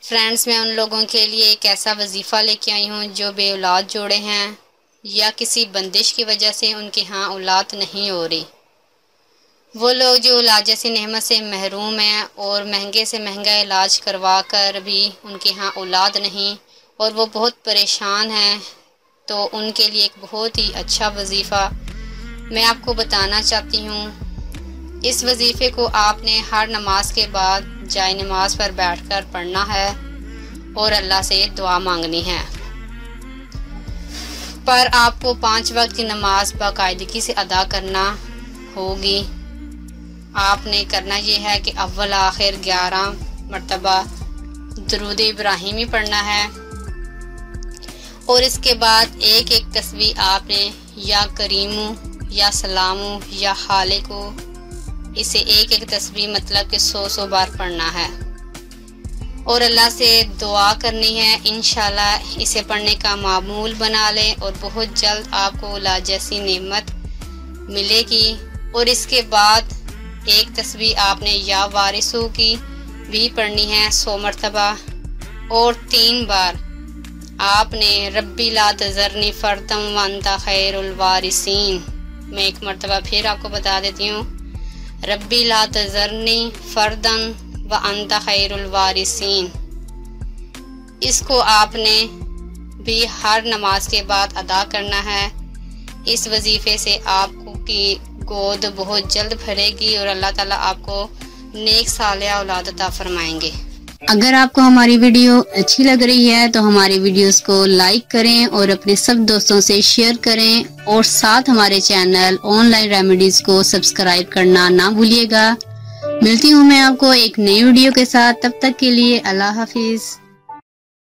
Friends, मैं उन लोगों के लिए एक ऐसा वजीफ़ा लेके आई हूँ जो बे औलाद जोड़े हैं या किसी बंदिश की वजह से उनके यहाँ औलाद नहीं हो रही। वो लोग जो औलाद जैसी नेमत से महरूम हैं और महंगे से महंगा इलाज करवा कर भी उनके यहाँ औलाद नहीं और वो बहुत परेशान हैं, तो उनके लिए एक बहुत ही अच्छा वजीफ़ा मैं आपको बताना चाहती हूँ। इस वजीफ़े को आपने हर नमाज के बाद जाए नमाज पर बैठकर पढ़ना है और अल्लाह से दुआ मांगनी है। पर आपको 5 वक्त की नमाज बाकायदगी से अदा करना होगी। आपने करना ये है कि अव्वल आखिर 11 मरतबा दरूद इब्राहिमी पढ़ना है और इसके बाद एक एक तस्बीह आपने या करीमू या सलामू या खालिकू, इसे एक एक तस्बीह मतलब कि 100 बार पढ़ना है और अल्लाह से दुआ करनी है। इंशाल्लाह इसे पढ़ने का मामूल बना लें और बहुत जल्द आपको औलाद जैसी नेमत मिलेगी। और इसके बाद एक तस्बीह आपने या वारिसू की भी पढ़नी है 100 मरतबा और 3 बार आपने रब्बी ला तज़रनी फ़र्दम व अंता खैरुल वारिसीन। मैं एक मरतबा फिर आपको बता देती हूँ, रब्बी ला तज़रनी फ़र्दन व अंता खैरुल वारिसीन। इसको आपने भी हर नमाज के बाद अदा करना है। इस वजीफे से आपको की गोद बहुत जल्द भरेगी और अल्लाह ताला आपको नेक सालिहा औलाद अता फरमाएंगे। अगर आपको हमारी वीडियो अच्छी लग रही है तो हमारी वीडियोस को लाइक करें और अपने सब दोस्तों से शेयर करें और साथ हमारे चैनल ऑनलाइन रेमेडीज को सब्सक्राइब करना ना भूलिएगा। मिलती हूँ मैं आपको एक नई वीडियो के साथ, तब तक के लिए अल्लाह हाफिज।